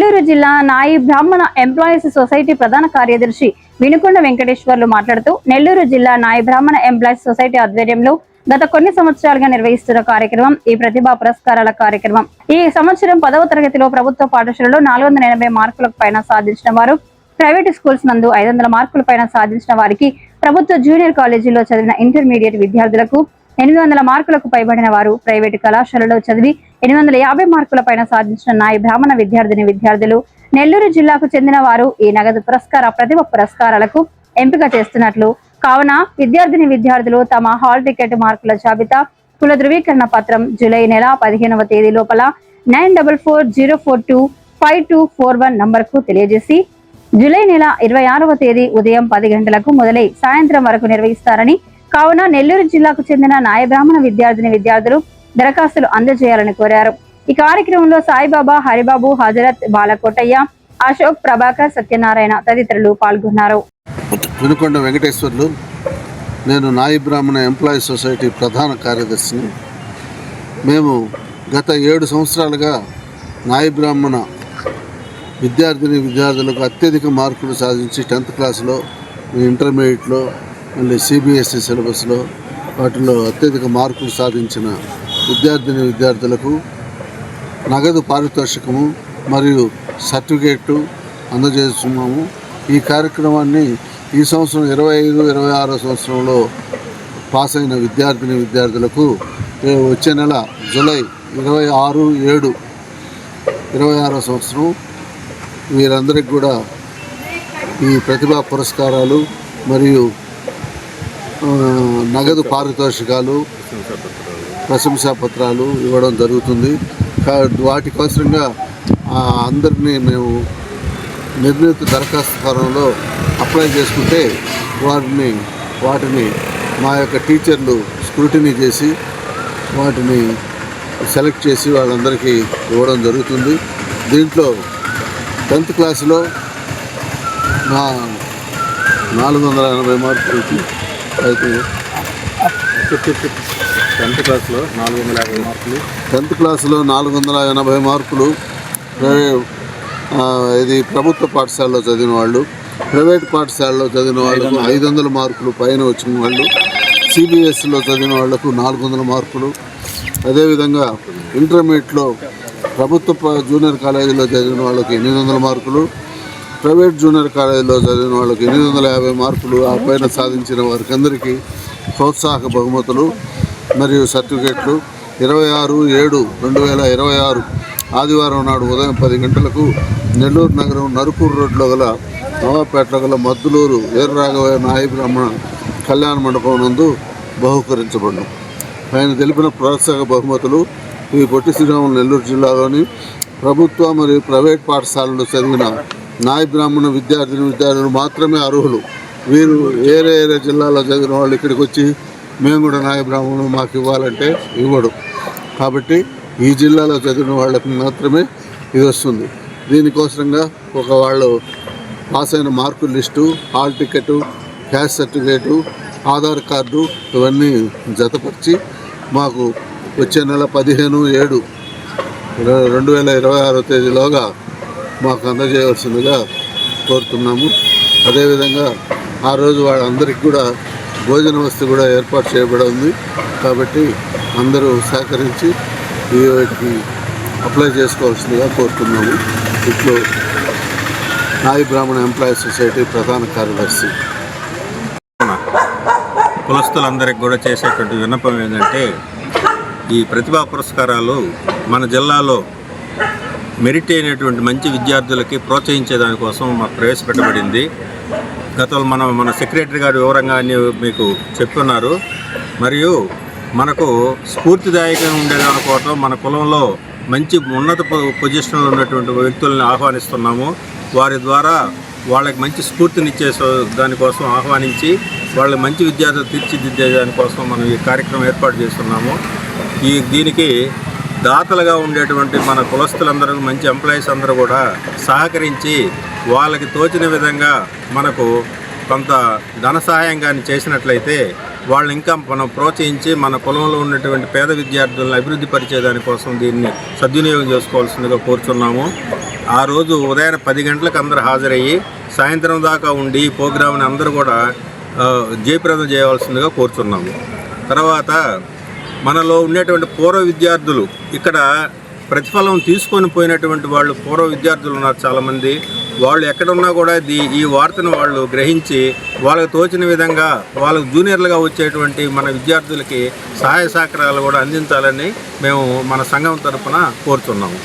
నెల్లూరు జిల్లా నాయి బ్రాహ్మణ ఎంప్లాయీస్ సొసైటీ ప్రధాన కార్యదర్శి వినుకొండ వెంకటేశ్వర్లు మాట్లాడుతూ నెల్లూరు జిల్లా నాయి బ్రాహ్మణ ఎంప్లాయీస్ సొసైటీ ఆధ్వర్యంలో గత కొన్ని సంవత్సరాలుగా నిర్వహిస్తున్న కార్యక్రమం ఈ ప్రతిభా పురస్కారాల కార్యక్రమం. ఈ సంవత్సరం 10వ తరగతిలో ప్రభుత్వ పాఠశాలలో 480 మార్కులకు పైన సాధించిన వారు, ప్రైవేట్ స్కూల్స్ నందు 500 మార్కుల పైన సాధించిన వారికి, ప్రభుత్వ జూనియర్ కాలేజీలో చదివిన ఇంటర్మీడియట్ విద్యార్థులకు 800 మార్కులకు పైబడిన వారు, ప్రైవేటు కళాశాలలో చదివి 850 మార్కుల పైన సాధించిన నాయి బ్రాహ్మణ విద్యార్థులు నెల్లూరు జిల్లాకు చెందిన వారు ఈ నగదు పురస్కార ప్రతిభ పురస్కారాలకు ఎంపిక చేస్తున్నట్లు కావున విద్యార్థులు తమ హాల్ టికెట్ మార్కుల జాబితా, కుల ధృవీకరణ పత్రం జూలై నెల 15వ తేదీ లోపల 9440425241 నంబర్కు తెలియజేసి జూలై నెల 26వ తేదీ ఉదయం 10 గంటలకు మొదలై సాయంత్రం వరకు నిర్వహిస్తారని కావున నెల్లూరు జిల్లాకు చెందిన నాయ బ్రాహ్మణ విద్యార్థులు దరఖాస్తులు అందజేయాలని కోరారు. ఈ కార్యక్రమంలో సాయిబాబా, హరిబాబు, హజరత్, బాలకోటయ్య, అశోక్, ప్రభాకర్, సత్యనారాయణ తదితరులు పాల్గొన్నారు. వినుకొండ వెంకటేశ్వర్లు. నేను నాయి బ్రాహ్మణ ఎంప్లాయీస్ సొసైటీ ప్రధాన కార్యదర్శిని. మేము గత 7 సంవత్సరాలుగా నాయి బ్రాహ్మణ విద్యార్థులకు అత్యధిక మార్కులు సాధించి 10th క్లాస్లో, ఇంటర్మీడియట్లో, మళ్ళీ CBSE సిలబస్లో వాటిలో అత్యధిక మార్కులు సాధించిన విద్యార్థులకు నగదు పారితోషికము మరియు సర్టిఫికేట్లు అందజేస్తున్నాము. ఈ కార్యక్రమాన్ని ఈ సంవత్సరం 25-26 సంవత్సరంలో పాస్ అయిన విద్యార్థులకు వచ్చే నెల జూలై 26/7/26 సంవత్సరం వీరందరికీ కూడా ఈ ప్రతిభా పురస్కారాలు మరియు నగదు పారితోషికాలు, ప్రశంసా పత్రాలు ఇవ్వడం జరుగుతుంది. వాటి కోసంగా అందరినీ మేము నిర్ణీత దరఖాస్తు ఫారంలో అప్లై చేసుకుంటే వాటిని మా యొక్క టీచర్లు స్క్రూటినీ చేసి వాటిని సెలెక్ట్ చేసి వాళ్ళందరికీ ఇవ్వడం జరుగుతుంది. దీంట్లో 10th క్లాసులో 480 మార్కులకి అయితే 10th క్లాస్లో 450 మార్కులు, 10th క్లాసులో 480 మార్కులు ఇది ప్రభుత్వ పాఠశాలలో చదివిన వాళ్ళు, ప్రైవేట్ పాఠశాలలో చదివిన వాళ్ళకు 500 మార్కులు పైన వచ్చిన వాళ్ళు, CBSEలో చదివిన వాళ్లకు 400 మార్కులు, అదేవిధంగా ఇంటర్మీడియట్లో ప్రభుత్వ జూనియర్ కాలేజీలో చదివిన వాళ్ళకి 800 మార్కులు, ప్రైవేట్ జూనియర్ కాలేజీలో చదివిన వాళ్ళకి 850 మార్కులు ఆ పైన సాధించిన వారికి అందరికీ ప్రోత్సాహక బహుమతులు మరియు సర్టిఫికెట్లు 26/7/2026 ఆదివారం నాడు ఉదయం 10 గంటలకు నెల్లూరు నగరం నరుకూరు రోడ్లో గల నవాపేటలో గల మద్దులూరు వీరరాఘవయ్య నాయి బ్రాహ్మణ కళ్యాణ మండపం నందు బహుకరించబడును. ఆయన తెలిపిన ప్రోత్సాహక బహుమతులు ఈ పొట్టి శ్రీరాములు నెల్లూరు జిల్లాలోని ప్రభుత్వ మరియు ప్రైవేట్ పాఠశాలలో చదివిన నాయి బ్రాహ్మణ విద్యార్థులు మాత్రమే అర్హులు. వీరు వేరే జిల్లాలో చదివిన వాళ్ళు ఇక్కడికి వచ్చి మేము కూడా నాయి బ్రాహ్మణులు మాకు ఇవ్వాలంటే ఇవ్వడు. కాబట్టి ఈ జిల్లాలో చదివిన వాళ్ళకి మాత్రమే ఇది వస్తుంది. దీనికోసంగా వాళ్ళు పాస్ అయిన మార్కుల list, hall ticket, cash certificate, Aadhaar card ఇవన్నీ జతపరిచి మాకు వచ్చే నెల 15/7/2026 తేదీలోగా మాకు అందజేయవలసిందిగా కోరుతున్నాము. అదేవిధంగా ఆ రోజు వాళ్ళందరికీ కూడా భోజన వసతి కూడా ఏర్పాటు చేయబడి ఉంది. కాబట్టి అందరూ సహకరించి వీటికి అప్లై చేసుకోవాల్సిందిగా కోరుతున్నాము. ఇట్లు నాయి బ్రాహ్మణ ఎంప్లాయీస్ సొసైటీ ప్రధాన కార్యదర్శి. కులస్తులందరికీ కూడా చేసేటువంటి విన్నపం ఏంటంటే, ఈ ప్రతిభా పురస్కారాలు మన జిల్లాలో మెరిట్ అయినటువంటి మంచి విద్యార్థులకి ప్రోత్సహించే దానికోసం మాకు ప్రవేశపెట్టబడింది. గతంలో మన సెక్రటరీ గారు వివరంగా అన్ని మీకు చెప్పున్నారు. మరియు మనకు స్ఫూర్తిదాయకంగా ఉండేదనుకోవటం, మన కులంలో మంచి ఉన్నత పొజిషన్లో ఉన్నటువంటి వ్యక్తులను ఆహ్వానిస్తున్నాము. వారి ద్వారా వాళ్ళకి మంచి స్ఫూర్తినిచ్చే దానికోసం ఆహ్వానించి వాళ్ళ మంచి విద్యార్థులు తీర్చిదిద్దే దానికోసం మనం ఈ కార్యక్రమం ఏర్పాటు చేస్తున్నాము. దీనికి దాతలుగా ఉండేటువంటి మన కులస్తులందరూ, మంచి ఎంప్లాయీస్ అందరూ కూడా సహకరించి వాళ్ళకి తోచిన విధంగా మనకు కొంత ధన సహాయం కానీ చేసినట్లయితే వాళ్ళు ఇంకా మనం ప్రోత్సహించి మన కులంలో ఉన్నటువంటి పేద విద్యార్థులను అభివృద్ధి పరిచే దానికోసం దీన్ని సద్వినియోగం చేసుకోవాల్సిందిగా కోరుచున్నాము. ఆ రోజు ఉదయం 10 గంటలకు అందరూ హాజరయ్యి సాయంత్రం దాకా ఉండి ప్రోగ్రామ్ని అందరూ కూడా జయప్రదం చేయవలసిందిగా కోరుతున్నాము. తర్వాత మనలో ఉండేటువంటి పూర్వ విద్యార్థులు, ఇక్కడ ప్రతిఫలం తీసుకొని పోయినటువంటి వాళ్ళు పూర్వ విద్యార్థులు ఉన్నారు చాలామంది. వాళ్ళు ఎక్కడున్నా కూడా ఈ వార్తను వాళ్ళు గ్రహించి వాళ్ళకు తోచిన విధంగా వాళ్ళకు జూనియర్లుగా వచ్చేటువంటి మన విద్యార్థులకి సహాయ సహకారాలు కూడా అందించాలని మేము మన సంఘం తరఫున కోరుతున్నాము.